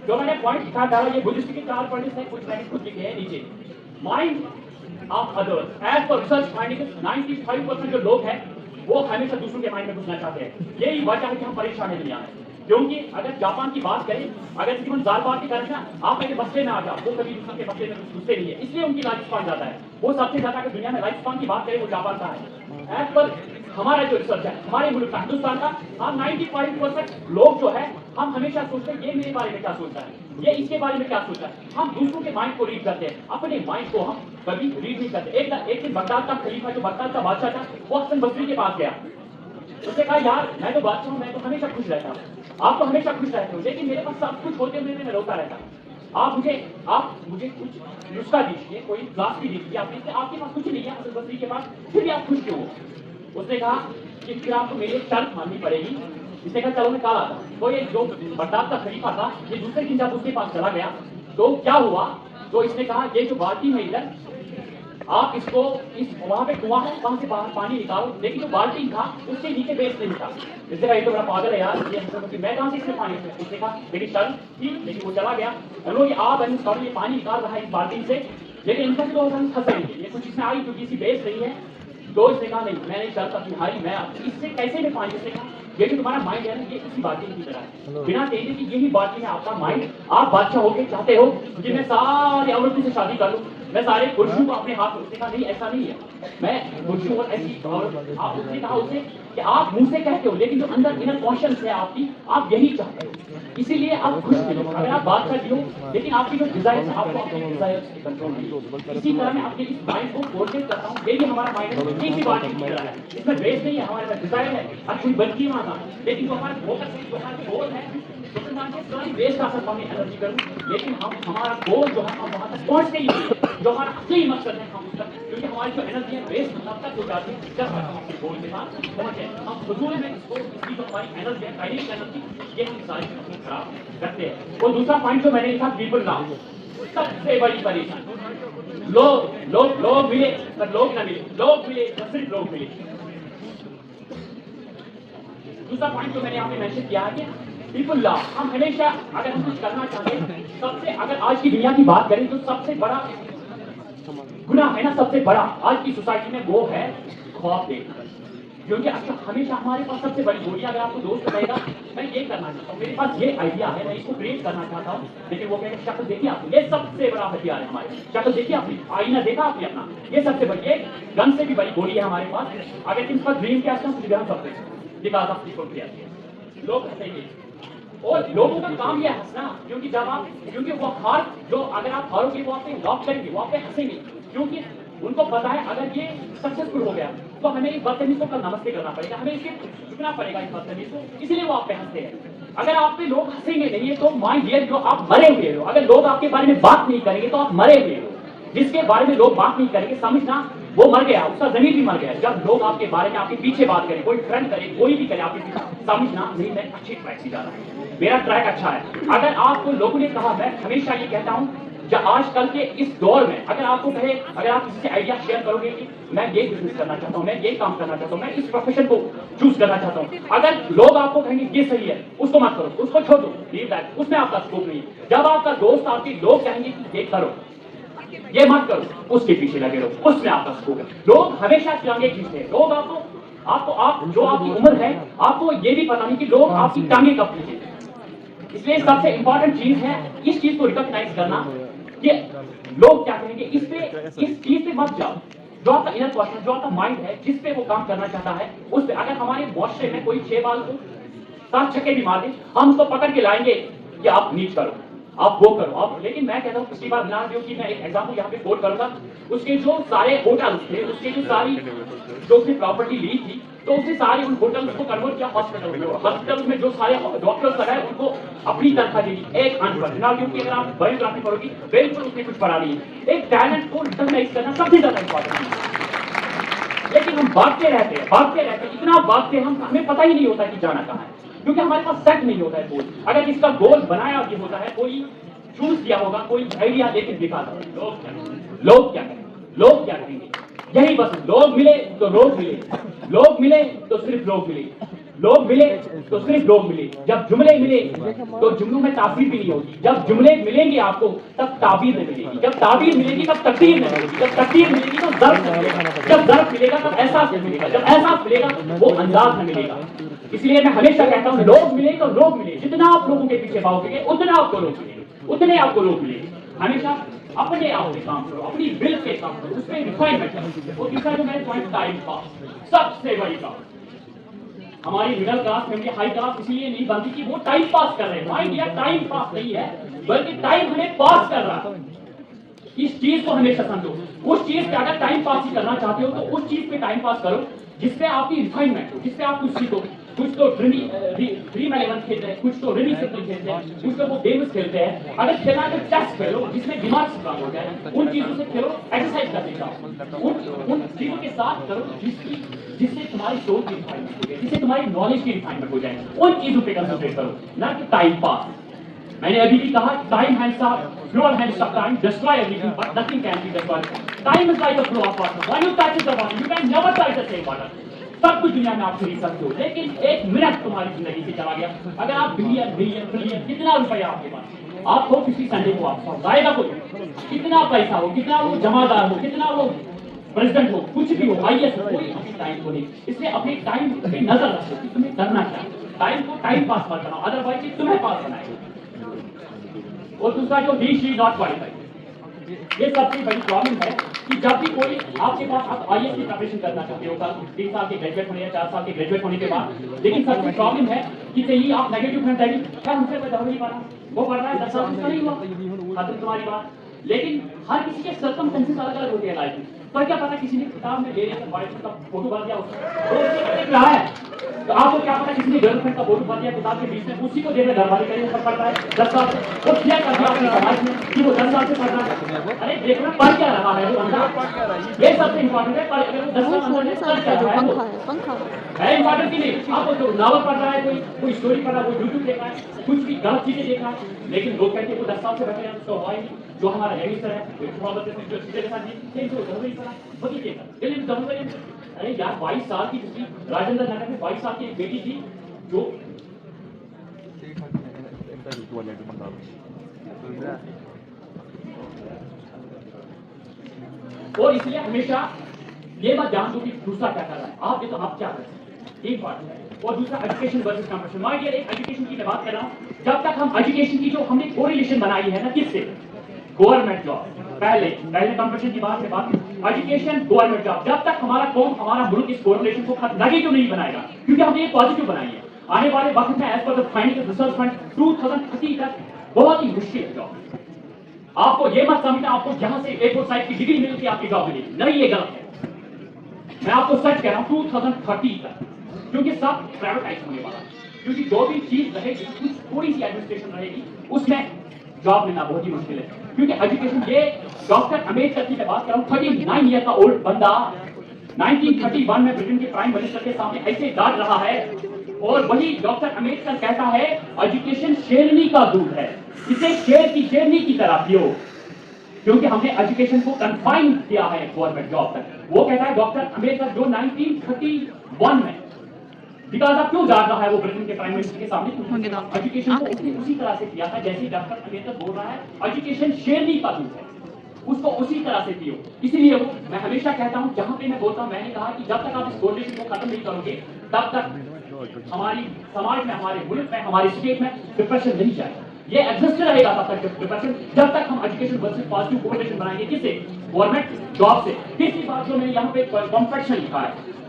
जो मैंने पॉइंट लिखा था ये बुद्धिस्ट के 4 पॉइंट्स हैं, कुछ मैंने खुद लिखे हैं नीचे। Mind of others as per research finding 95% जो लोग हैं वो हमेशा दूसरों के माइंड में घुसना चाहते हैं। यही वजह है कि हम परेशान है दुनिया में। क्योंकि अगर जापान की बात करें, अगर किसी को जाल बात की करें ना, आप मेरे बस्ते में आ जाओ, वो कभी दूसरे के बस्ते में घुसते नहीं है, इसलिए उनकी लाइफ स्पान ज्यादा है। वो सबसे ज्यादा अगर दुनिया में लाइफ स्पान की बात करें वो जापान का है। एज पर हमारा जो रिसर्च है हमारे मुल्क का हिंदुस्तान का, हम 95% लोग जो है हम हमेशा सोचते हैं ये मेरे बारे में क्या सोचता है, ये इसके बारे में क्या सोचता है। हम दूसरों के माइंड को रीड करते हैं, अपने माइंड को हम कभी रीड नहीं करते। एक दिन बगदाद का खलीफा, जो बगदाद का बादशाह था, वो हसन बसरी के पास गया। उसने कहा यार मैं तो बादशाह हूँ, मैं तो हमेशा खुश रहता हूँ, आप तो हमेशा खुश रहते हो, लेकिन मेरे पास सब कुछ होते हुए मैं रोता रहता हूँ। आप मुझे कुछ नुस्खा दीजिए, कोई ग्लास भी दीजिए। आपके पास कुछ नहीं है हसन बसरी के पास, फिर भी आप खुश क्यों हो? उसने कहा कि फिर आपको मेरी एक शर्त माननी पड़ेगी। इसने कहा चलो मैं कल आता हूँ। तो ये जो बगदाद का खलीफा था, ये दूसरे दिन जब उसके पास चला गया तो क्या हुआ, तो इसने कहा ये जो बाल्टी है इधर, आप इसको इस वहां पे कुआं है, वहां से बाहर पानी निकालो, लेकिन जो बाल्टी था उसके नीचे बेस नहीं था। इसने कहा ये तो बड़ा पागल है यार, ये मैं कहां से इसमें पानी? उसने कहा मेरी शर्त थी, लेकिन वो चला गया। ये आप ये पानी निकाल रहा है इस बाल्टी से, लेकिन इनका तो फंसेंगे, ये कुछ इसमें आई क्योंकि इसी बेस नहीं है। तो इसने कहा नहीं, मैंने शर्त अपनी हारी, मैं इससे कैसे में पानी? इसने कहा ये जो तुम्हारा माइंड है ना, ये इसी बाल्टी की तरह है, बिना कहने की यही बाल्टी है आपका माइंड। आप बादशाह होके चाहते हो कि मैं सारी औरतों से शादी कर लूं, मैं सारे पुरुषों को अपने हाथ में। उसने कहा नहीं ऐसा नहीं है, मैं पुरुषों और ऐसी औरत। आप उसने कहा उसे कि आप मुंह से कहते हो, लेकिन जो अंदर इनर कॉन्शियस है आपकी, आप यही चाहते हो, इसीलिए आप खुश हो। अगर आप बात कर लो, लेकिन आपकी जो डिजायर है आपको अपने डिजायर कंट्रोल नहीं। इसी तरह मैं आपके इस माइंड को कोर्सेज करता हूँ, यही हमारा माइंड है, इसी बात की तरह है, इसमें बेस नहीं है, हमारे पास डिजायर है, अच्छी बनती है वहां, लेकिन जो हमारा फोकस है, जो हमारा गोल है, बेस का असर हमें एनर्जी करूँ, लेकिन हम हमारा गोल जो है हम वहां तक पहुंचते ही नहीं, जो हमारा असली मकसद है हम उसका, क्योंकि हमारी जो एनर्जी है बेस तब तक हो जाती है जब हम अपने गोल के साथ पहुंचे। हम फजूल में इसको, इसकी जो हमारी एनर्जी है, काइनेटिक एनर्जी, ये हम सारी चीजें खराब करते हैं। और दूसरा पॉइंट जो मैंने लिखा, पीपल नाउ, सबसे बड़ी परेशानी, लोग मिले पर लोग ना मिले, लोग मिले पर सिर्फ लोग मिले। दूसरा पॉइंट जो मैंने यहाँ पे मेंशन किया है कि पीपल लॉ, हम हमेशा अगर हम कुछ करना चाहते हैं, सबसे अगर आज की दुनिया की बात करें तो सबसे बड़ा गुनाह है ना, सबसे बड़ा आज की सोसाइटी में वो है ख्वाब देखना। क्योंकि अच्छा हमेशा हमारे पास सबसे बड़ी गोली, अगर आपको दोस्त कहेगा मैं ये करना चाहता हूँ, मेरे पास ये आइडिया है, मैं इसको क्रिएट करना चाहता हूँ, लेकिन वो कहेगा शक्ल देखिए आपने, ये सबसे बड़ा हथियार है हमारे, शक्ल देखिए आपने, आईना देखा आपने अपना, ये सबसे बड़ी, ये गन से भी बड़ी गोली है हमारे पास। अगर किसी का ड्रीम क्या है, सबसे बिकॉज ऑफ पीपल, लोग हंसेंगे और लोगों का काम यह हंसना, क्योंकि जब आप, क्योंकि वो हार, जो अगर आप हारोगे वो आप पे लॉक करेंगे, वो आप पे हंसेंगे, क्योंकि उनको पता है अगर ये सक्सेसफुल हो गया तो हमें इस बदतमीज को कल नमस्ते करना पड़ेगा, हमें इसके झुकना पड़ेगा इस बदतमीज को, इसलिए वो आप पे हंसते हैं। अगर आप पे लोग हंसेंगे नहीं तो माइंड ये जो आप मरे हुए हो, अगर लोग आपके बारे में बात नहीं करेंगे तो आप मरे हुए हो। जिसके बारे में लोग बात नहीं करेंगे समझना वो मर गया, उसका जमीन भी मर गया। जब लोग आपके बारे में आपके पीछे बात करें, कोई फ्रेंड करे, कोई भी करे आपके पीछे, समझना नहीं मैं अच्छी ट्रैक से जा रहा हूँ, मेरा ट्रैक अच्छा है। अगर आपको लोगों ने कहा, मैं हमेशा ये कहता हूँ जब आजकल के इस दौर में अगर आपको कहे, अगर आप किसी से आइडिया शेयर करोगे कि मैं ये बिजनेस करना चाहता हूँ, मैं ये काम करना चाहता हूँ, मैं इस प्रोफेशन को चूज करना चाहता हूँ, अगर लोग आपको कहेंगे ये सही है, उसको मत करो, उसको छोड़ दो, लीव दैट, उसमें आपका स्कोप नहीं है। जब आपका दोस्त आपके लोग कहेंगे कि ये करो, ये मत करो, उसके पीछे लगे रहो, उसमें आपका स्कोप है। लोग हमेशा टांगे खींचते हैं, लोग आप जो आपकी उम्र है आपको ये भी पता नहीं कि लोग आपकी टांगे कब खींचे। इसलिए सबसे इंपॉर्टेंट चीज है इस चीज को रिकॉग्नाइज करना कि लोग क्या कहेंगे, इस चीज पे मत जाओ। जो आपका इनर क्वेश्चन, जो आपका माइंड है, जिस पे वो काम करना चाहता है उस पे, अगर हमारे मुआशरे में कोई 6 बाल को 7 छक्के भी मार दे, हम उसको पकड़ के लाएंगे कि आप नीच करो, आप वो करो आप। लेकिन मैं कहता हूँ पिछली बार बना दियो कि मैं एक एग्जांपल यहाँ पे कोट करूंगा, उसके जो सारे होटल्स थे, उसके जो सारी जो उसने प्रॉपर्टी ली थी, तो उसने सारे उन होटल्स को कन्वर्ट किया हॉस्पिटल में। हॉस्पिटल में जो सारे डॉक्टर्स लगाए उनको अपनी तनख्वाह दी, एक अनपढ़ ना, क्योंकि अगर आप बायोग्राफी पढ़ोगी बिल्कुल उसने कुछ पढ़ा नहीं है। एक टैलेंट को रिकॉग्नाइज करना सबसे ज्यादा इंपॉर्टेंट है। लेकिन हम भागते रहते हैं, इतना भागते हम, हमें पता ही नहीं होता कि जाना कहाँ है, क्योंकि हमारे पास सेट नहीं होता है गोल। अगर इसका गोल बनाया भी होता है, कोई चूज किया होगा, कोई आइडिया लेके दिखा था, लोग क्या करेंगे, यही बस। लोग मिले तो लोग मिले, लोग मिले तो सिर्फ लोग मिले, लोग मिले तो सिर्फ लोग मिले, जब जुमले मिले तो जुमलों में तासीर भी नहीं होगी, जब जुमले मिलेंगे आपको तब ताबीर नहीं मिलेगी, जब ताबीर मिलेगी तब तकदीर नहीं मिलेगी, जब तकदीर मिलेगी तो ज़र्फ नहीं मिलेगा, जब ज़र्फ मिलेगा तब एहसास नहीं मिलेगा, जब एहसास मिलेगा वो अंदाज में मिलेगा। इसलिए मैं हमेशा कहता हूँ लोग मिले तो लोग मिले, जितना आप लोगों के पीछे भागोगे उतना आपको लोग मिलेंगे, उतने आपको लोग मिलेंगे। हमेशा अपने आप से काम करो, अपनी विल से काम करो, उसमें रिफाइनमेंट करो। और दूसरा जो मैंने पॉइंट टाइम पास, सबसे बड़ी बात हमारी middle class family high class इसलिए नहीं बनती कि वो टाइम पास कर रहे हैं। माइंड या टाइम पास नहीं है, बल्कि टाइम हमें पास कर रहा है। इस चीज को हमेशा समझो, उस चीज पे अगर टाइम पास ही करना चाहते हो तो उस चीज पे टाइम पास करो जिसपे आपकी रिफाइनमेंट हो, जिसपे आप कुछ सीखो। कुछ तो ड्रीम 11 खेलते हैं, कुछ तो रिमी सर्कल खेलते हैं, कुछ तो वो गेम्स खेलते हैं। अगर खेलना है तो चेस खेलो जिसमें दिमाग स्ट्रांग हो जाए, उन चीजों से खेलो, एक्सरसाइज करते जाओ, उन चीजों के साथ करो जिससे तुम्हारी सोच की रिफाइनमेंट हो जाए, जिससे तुम्हारी नॉलेज की रिफाइनमेंट हो जाए। उन चीजों पे कंसंट्रेट करो, ना कि टाइम पास। मैंने अभी भी कहा time hands of flow hands of time destroy everything but nothing can be destroyed. Time is like a flow of water, when you touch the water you can never touch the same water. सब कुछ दुनिया में आप खरीद सकते हो, लेकिन एक मिनट तुम्हारी जिंदगी से चला गया। अगर आप बिलियन बिलियन ट्रिलियन कितना रुपया आपके पास, आपको किसी संडे को आप जाएगा कोई, कितना पैसा हो, कितना वो जमादार हो, कितना वो प्रेसिडेंट हो, कुछ भी हो, आईएएस हो, कोई अपनी टाइम को नहीं। इसलिए अपने टाइम पे नजर रखो कि तुम्हें करना क्या है। टाइम को टाइम पास मत बनाओ, अदरवाइज तुम्हें पास बनाएगा। और दूसरा जो डी शी नॉट क्वालिफाइड, ये सबसे बड़ी प्रॉब्लम है कि जब भी कोई आपके पास, आप आईएएस की प्रिपरेशन करना चाहते हो, 3 साल के ग्रेजुएट होने या 4 साल के ग्रेजुएट होने के बाद, लेकिन सबसे प्रॉब्लम है कि चाहिए आप नेगेटिव मेंटालिटी, क्या मुझसे कोई दवा नहीं पड़ा, वो पढ़ रहा है 10 साल उसका नहीं हुआ, खत्म तुम्हारी बात। लेकिन हर किसी के सर्कमस्टेंसेस अलग अलग होते हैं लाइफ में। पर क्या पता किसी ने किताब में ले लेकर बॉयफ्रेंड का फोटो भर दिया, उसको देख रहा है, तो आपको क्या पता किसी ने गर्लफ्रेंड का फोटो भर दिया किताब के बीच में, उसी को देख रहे घरवाली करें ऊपर पड़ रहा है 10 साल से, वो क्या कर दिया अपने समाज में कि वो 10 साल से पढ़ रहा है। अरे देखना पढ़ क्या रहा है वो अंदर, ये सबसे इंपॉर्टेंट है। पर अगर 10 साल अंदर पढ़ क्या रहा है, पंखा है इंपॉर्टेंट की नहीं। आपको जो नावल पढ़ रहा है, कोई स्टोरी पढ़ रहा है, कोई यूट्यूब देख रहा है, कुछ भी गलत चीजें देख रहा है, लेकिन लोग कहते हैं वो 10 साल से बैठे हैं, उसका हुआ ही जो हमारा रजिस्टर है जो सीधे के साथ नहीं तो घर में पड़ा बदलिएगा दिल्ली में। अरे यार 22 साल की किसी राजेंद्र नगर में 22 साल की एक बेटी थी जो, और इसलिए हमेशा ये मत जान दो कि दूसरा क्या कर रहा है, आप देखो आप क्या कर सकते हैं, एक बात है। और दूसरा education versus competition. My dear, एक एजुकेशन की मैं बात कर रहा हूँ, जब तक हम एजुकेशन की जो हमने कोरिलेशन बनाई है ना, किससे, गवर्नमेंट जॉब, पहले कंपटीशन की बात एजुकेशन गवर्नमेंट जॉब, जब तक हमारा कौम हमारा मुल्क इस कोरिलेशन को नेगेटिव नहीं बनाएगा, क्योंकि हमने ये पॉजिटिव बनाई है। आने वाले वक्त में as per the financial research fund 2030 तक बहुत ही मुश्किल जॉब। आपको ये मत समझना आपको जहां से A4 साइज की डिग्री मिलती है आपकी जॉब मिलेगी, नहीं, ये गलत है। मैं आपको सच कह रहा हूं 2030 तक, क्योंकि सब प्राइवेटाइज होने वाला है, क्योंकि जो भी चीज रहेगी कुछ थोड़ी सी एडमिनिस्ट्रेशन रहेगी, उसमें जॉब मिलना बहुत ही मुश्किल है। क्योंकि एजुकेशन, ये डॉक्टर अम्बेडकर की मैं बात कर रहा हूँ, 39 ईयर का ओल्ड बंदा 1931 में ब्रिटेन के प्राइम मिनिस्टर के सामने ऐसे डांट रहा है, और वही डॉक्टर अम्बेडकर कहता है एजुकेशन शेरनी का दूध है, इसे शेरनी की तरह पियो, क्योंकि हमने एजुकेशन को कन्फाइन किया है गवर्नमेंट जॉब तक। वो कहता है डॉक्टर अम्बेडकर जो 1931 में, बिकॉज अब क्यों डांट रहा है वो ब्रिटेन के प्राइम मिनिस्टर के सामने, एजुकेशन को उसी तरह से किया था जैसे डॉक्टर अम्बेडकर बोल रहा है एजुकेशन शेरनी का दूध है, उसको उसी तरह से पियो। इसलिए मैं हमेशा कहता हूं, जहां पे मैं बोलता हूं, मैंने कहा कि जब तक आप इस कोरिलेशन को खत्म नहीं करोगे तब तक हमारी समाज में, हमारे मुल्क में, हमारे स्टेट में डिप्रेशन नहीं जाएगा। ये एग्जिस्ट रहेगा तब तक डिप्रेशन, जब तक हम एजुकेशन वर्सेस पॉजिटिव कोरिलेशन बनाएंगे, किससे, गवर्नमेंट जॉब से। तीसरी बात जो मैंने यहाँ पे कॉम्पिटिशन लिखा है,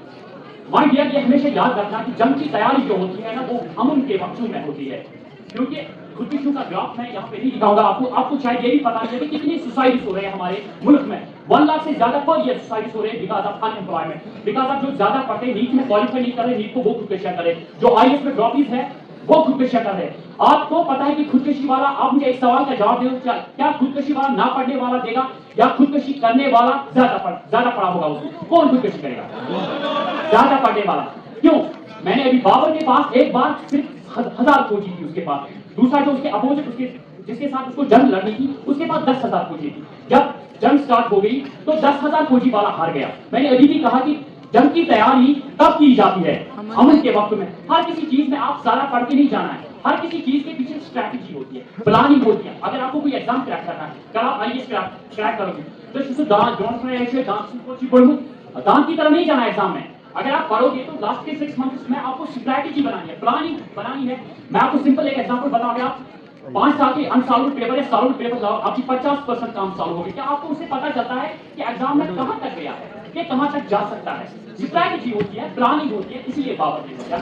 माय डियर, ये हमेशा याद रखना कि जंग की तैयारी जो होती है ना, वो अमन के वक्तों में होती है। क्योंकि खुदकुशियों का ग्राफ मैं यहाँ पे नहीं दिखाऊंगा आपको शायद ये भी पता है कि कितनी सुसाइड्स हो रहे हैं हमारे मुल्क में। 1 लाख से ज्यादा पर ईयर सुसाइड्स हो रहे हैं because of unemployment, because of जो ज्यादा पढ़ते हैं, नीट में क्वालिफाई नहीं कर रहे, नीट को वो खुदकुशियां कर रहे, जो आईएएस में ड्रॉपीज है वो खुदकुशियां कर रहे हैं। आपको पता है कि खुदकुशी वाला, आप मुझे एक सवाल का जवाब दो, क्या खुदकुशी वाला ना पढ़ने वाला देगा या खुदकुशी करने वाला ज्यादा पढ़ा होगा, उसको कौन खुदकुशी करेगा, ज्यादा पढ़ने वाला। क्यों? मैंने अभी बाबर के पास एक बार सिर्फ 1000 खोजी थी उसके पास, दूसरा जो उसके अपोजिट, जिसके साथ उसको जंग लड़नी थी, उसके पास 10,000 खोजी थी। जब जंग स्टार्ट हो गई तो 10,000 खोजी वाला हार गया। मैंने अभी भी कहा कि जंग की तैयारी तब की जाती है अमन के वक्त में हर किसी चीज में आप सारा पढ़ के नहीं जाना है, हर किसी चीज के पीछे स्ट्रैटेजी होती है, प्लानिंग होती है। अगर आपको कोई एग्जाम क्रैक करना है, कल आप आईएएस क्रैक करोगे तो इससे दांत की तरह नहीं जाना एग्जाम में। अगर आप पढ़ोगे तो लास्ट के 6 मंथ्स में आपको स्ट्रैटेजी बनानी है, प्लानिंग बनानी है। मैं आपको सिंपल एक एग्जांपल बताऊंगा। आप 5 साल के अनसॉल्व्ड पेपर या सॉल्व्ड पेपर लाओ, आपकी 50% काम सॉल्व होगी। क्या आपको उससे पता चलता है कि एग्जाम में कहां तक गया है, ये कहां तक जा सकता है? स्ट्रैटेजी होती है, प्लानिंग होती है। इसीलिए बाबर ने सोचा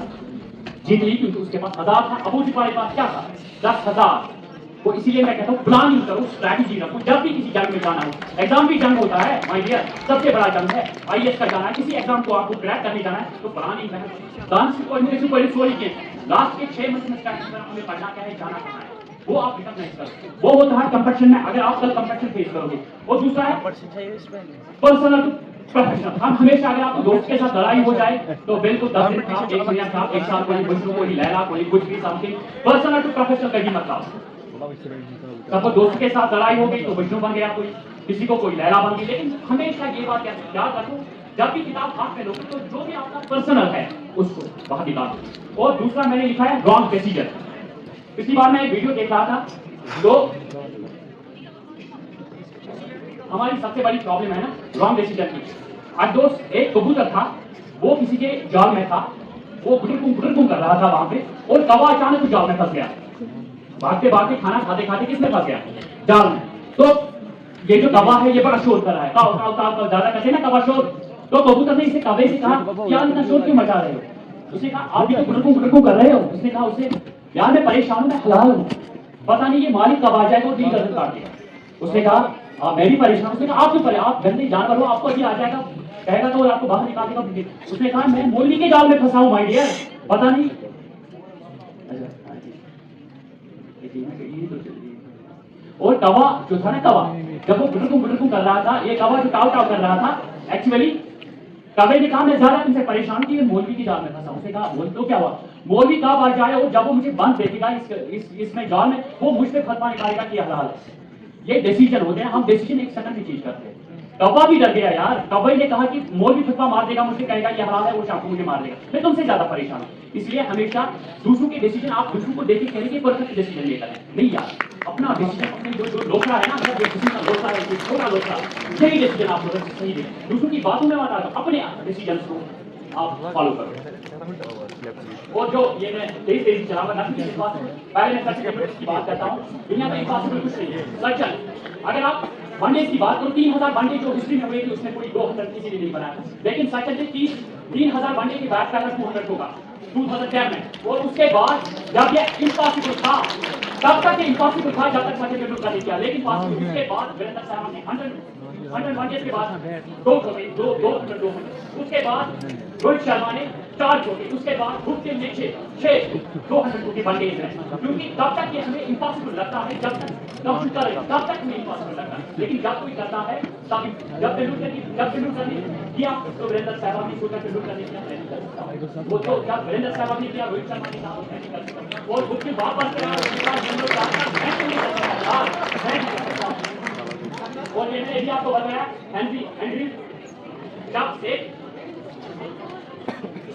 जीत ली, क्योंकि उसके पास 1000 था। अबू जुफर के पास क्या था? 10,000। वो इसीलिए मैं कहता हूँ प्लानिंग करो, स्ट्रैटेजी रखो। जब भी किसी जंग में जाना हो, एग्जाम भी जंग होता है माय डियर, सबसे बड़ा जंग है आईएएस का जाना है, किसी एग्जाम को आपको क्रैक करने जाना है तो प्लानिंग है। डांस की कोई के लास्ट के 6 मंथ में हमें पढ़ना क्या है, जाना कहाँ है, वो आप रिकॉग्नाइज करो। वो होता है कंपटीशन में, अगर आप कल कंपटीशन फेस करोगे। और दूसरा है पर्सनल टू प्रोफेशनल। हम हमेशा अगर आपको दोस्त के साथ लड़ाई हो जाए तो बिल्कुल 10 दिन खराब, 1 महीना खराब, 1 साल कोई बुजुर्ग, कोई लैला, कोई कुछ भी समथिंग। पर्सनल टू प्रोफेशनल कहीं मत लाओ। तब दोस्त के साथ लड़ाई हो गई तो विष्णु बन गया कोई, किसी को कोई लैला बन गई। लेकिन हमेशा ये बात याद रखो, जब भी किताब हाथ में लोगे तो जो भी आपका पर्सनल है उसको बाहर निकाल दो। और दूसरा मैंने लिखा है रॉन्ग डिसीजन। पिछली बार मैं एक वीडियो देख रहा था, जो हमारी सबसे बड़ी प्रॉब्लम है ना रॉन्ग डिसीजन की। आज दोस्त एक कबूतर था, वो किसी के जाल में था, वो गुटरकुम कर रहा था वहां पे, और कौवा अचानक जाल में फंस गया। भागते भागते खाना खाते खाते किसमें फंस गया? जाल में। तो ये जो कौवा है ये बड़ा शोर कर रहा है, काव काव काव ज्यादा करते ना कौवा शोर। तो कबूतर ने इसे कौवे से कहा, क्या इतना शोर क्यों मचा रहे हो? उसने कहा आप भी तो गुटरकुम कर रहे हो। उसने कहा उसे, यार मैं परेशान हूं, मैं हलाल हूं, पता नहीं ये मालिक कब आ जाएगा और दिल गर्दन काट देगा। उसने कहा मैं भी परेशान। उसने कहा आप क्यों परेशान, आप गंदे जानवर हो, आपको अभी आ जाएगा, कहेगा तो आपको बाहर निकाल देगा। उसने कहा मैं मौलवी के जाल में फंसा हूं माय डियर, पता नहीं। और कौवा जो था ना, कौवा जब वो गुटरकुम कर रहा था, ये कौवा जो टाव टाव कर रहा था, एक्चुअली कौवे ने कहा मैं ज्यादा तुमसे परेशान थी, मौलवी की जाल में फंसा। उसने कहा बोल तो क्या हुआ, मौलवी कब आ जाए और जब वो मुझे बंद देखेगा इसमें जाल में, वो मुझसे फतवा निकालेगा कि हलाल है। ये डिसीजन होते हैं, हम डिसीजन एक सेकंड में चीज करते हैं। कौवा भी डर गया यार, कौवे ने कहा कि मौलवी फतवा मार देगा, मुझे कहेगा ये हलाल है, वो चाकू मुझे मार देगा, मैं तुमसे ज्यादा परेशान हूं। इसलिए हमेशा दूसरों के डिसीजन, आप दूसरों को देख के कहेंगे परफेक्ट डिसीजन लेकर है नहीं यार, अपना डिसीजन, अपने जो लोकड़ा है ना, अगर किसी का लोकड़ा है, छोटा लोकड़ा, सही डिसीजन आप लोग सही दे, दूसरों की बातों में मत आ, अपने डिसीजन को आप फॉलो करो। और जो ये मैं तेजी चलाऊंगा ना, पहले मैं सच की बात करता हूँ। दुनिया में इम्पॉसिबल कुछ नहीं है, सच। अगर आप वनडे की बात करो, 3000 वनडे जो हिस्ट्री में हुई थी उसमें कोई 2000 किसी ने नहीं बनाया। लेकिन सच है 3000 वनडे के बाद पहला 200 होगा 2010 में। और उसके बाद जब ये इम्पॉसिबल था, तब तक ये इम्पॉसिबल था जब तक सचिन तेंदुलकर ने किया। लेकिन उसके बाद वीरेंद्र सहवाग ने 100 वनडे के बाद 2 हो गई, 2 उसके बाद रोहित शर्मा ने 4 हो गई, उसके बाद भुट्टे ने 6 200 की वनडे है। क्योंकि तब तक ये हमें इम्पॉसिबल लगता है, जब तक करे तब तक हमें इम्पॉसिबल लगता है। लेकिन जब कोई करता है तब, जब तेंदुलकर ने किया तो वीरेंद्र सहवाग ने सोचा तेंदुलकर ने किया, वो तो जब वीरेंद्र सहवाग ने किया, रोहित शर्मा ने कहा, और उसके वापस और ये मैंने आपको बताया हेनरी जब से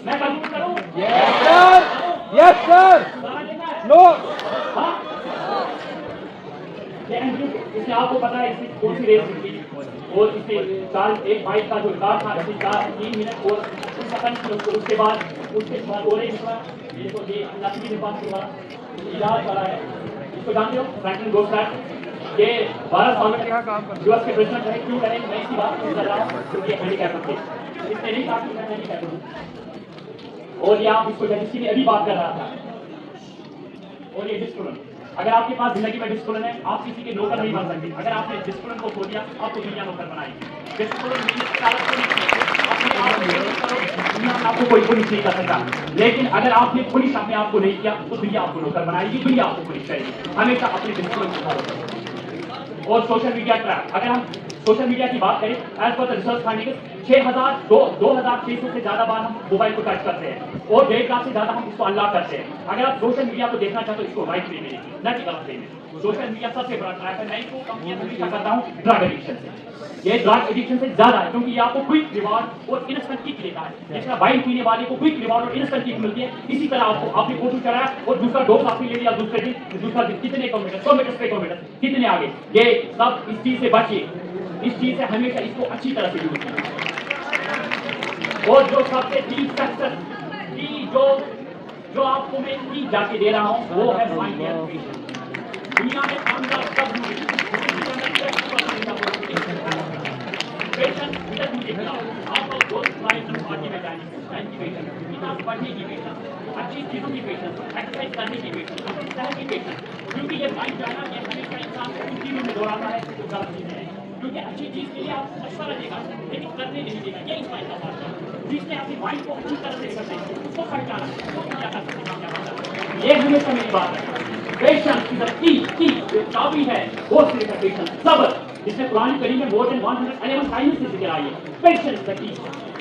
मैं कंक्लूड करूं। Yes sir no. इसने आपको पता है इसकी कौन सी रेस थी, और इसने एक बाइक का जो रिकॉर्ड था 3 मिनट और 30 सेकंड। उसके बाद और एक ये तो ये नकली के पास इजाज वाला है, इसको जानते हो, फ्रैंकलिन रोजवेल्ट। ये 12 साल में यूएस के प्रेसिडेंट रहे। क्यों रहे, मैं इसकी बात नहीं कर रहा हूँ, क्योंकि हैंडीकैप थे, इसने नहीं कहा कि मैं हैंडीकैप हूँ। और ये आप इसको किसी ने अभी बात कर रहा था। और ये डिस्प्लिन, अगर आपके पास जिंदगी में डिस्प्लिन है, आप किसी के नौकर नहीं बन सकते। अगर आपने डिस्प्लिन को खो दिया, आपको दुनिया नौकर बनाएगी। दुनिया में आपको कोई पुलिस नहीं कर सकता। लेकिन अगर आपने पुलिस अपने आप को नहीं किया तो दुनिया आपको नौकर बनाएगी, दुनिया आपको पुलिस करेगी। हमेशा अपने डिस्प्लिन को फॉलो करो। और सोशल मीडिया ट्रैप, अगर हम सोशल मीडिया की बात करें, as per the research finding 2000 से ज्यादा बार हम मोबाइल को टच करते हैं। और 1.5 लाख से ज्यादा हम इसको अनलॉक करते हैं। अगर आप सोशल मीडिया को देखना चाहते हो इसको राइट वे में देखिए, न कि गलत वे में। सोशल मीडिया सबसे बड़ा ट्रैप है। मैं इसको कंपेयर हमेशा करता हूँ ड्रग एडिक्शन से। ये ड्रग एडिक्शन से ज्यादा है, क्योंकि ये आपको क्विक रिवॉर्ड और इंस्टेंट किक देता है। जिस तरह वाइन पीने वाले को क्विक रिवॉर्ड और इंस्टेंट किक मिलती है, इसी तरह आपको आपने फोटो चढ़ाया और दूसरा डोज आपने ले लिया दूसरे दिन, कितने किलोमीटर, 100 मीटर पे किलोमीटर कितने आगे। ये सब इस चीज से बचिए, इस चीज से हमेशा इसको अच्छी तरह से यूज कीजिए। और जो सबसे डीप सक्सेस की जो आपको मैं चीज जाके दे रहा हूँ वो है माइंड एजुकेशन। दुनिया में कामयाब सब आपको दोस्त पार्टी में जाने की पेशेंस, किताब पढ़ने की पेशेंस, अच्छी चीजों की पेशेंस, एक्सरसाइज करने की पेशेंस, अपनी तरह की पेशेंस। क्योंकि ये माइंड जाना ये हमेशा इंसान को उन चीजों में दौड़ाता है जो गलत चीज है। क्योंकि अच्छी चीज के लिए आप मशवरा देगा लेकिन करने नहीं देगा। ये इस माइंड का बात है। जिसने अपनी माइंड को अच्छी तरह से करते हैं उसको पहचाना, उसको क्या कर सकते हैं, क्या करता है। ये हमेशा मेरी बात है। पेशेंस की चाबी है, वो सिर्फ पेशेंस, सब्र, जिसमें कुरान करीम में मोर देन 111 टाइम्स से जिक्र आई है। पेशेंस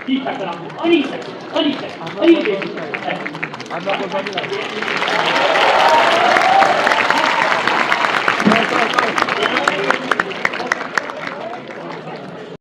की फैक्टर आपको अनी